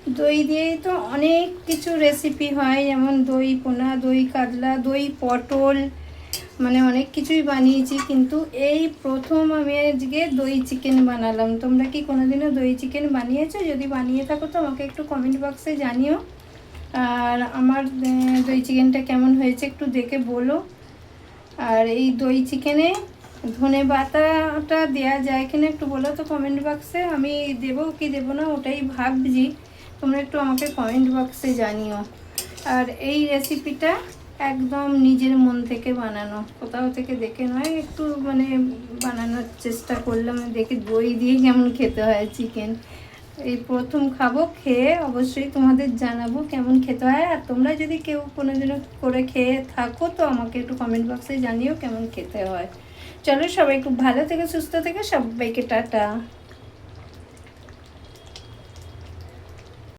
দই দিয়েই তো অনেক কিছু রেসিপি হয়, যেমন দই পোনা, দই কাতলা, দই পটল, মানে অনেক কিছুই বানিয়েছি, কিন্তু এই প্রথম আমি আজকে দই চিকেন বানালাম। তোমরা কি কোনোদিনও দই চিকেন বানিয়েছো? যদি বানিয়ে থাকো তো আমাকে একটু কমেন্ট বক্সে জানিও। আর আমার দই চিকেনটা কেমন হয়েছে একটু দেখে বলো। আর এই দই চিকেনে ধনে পাতাটা দেওয়া যায় কিনা একটু বলো তো কমেন্ট বক্সে। আমি দেবো কি দেবো না ওটাই ভাবছি, তোমরা একটু আমাকে কমেন্ট বক্সে জানিও। আর এই রেসিপিটা একদম নিজের মন থেকে বানানো, কোথাও থেকে দেখে নয়, একটু মানে বানানোর চেষ্টা করলাম, দেখে দই দিয়ে কেমন খেতে হয় চিকেন। এই প্রথম খাবো, খেয়ে অবশ্যই তোমাদের জানাবো কেমন খেতে হয়। আর তোমরা যদি কেউ কোনোদিনও করে খেয়ে থাকো তো আমাকে একটু কমেন্ট বক্সে জানিও কেমন খেতে হয়। চলো, সবাই খুব ভালো থেকে সুস্থ থেকে, সবাইকে টাটা।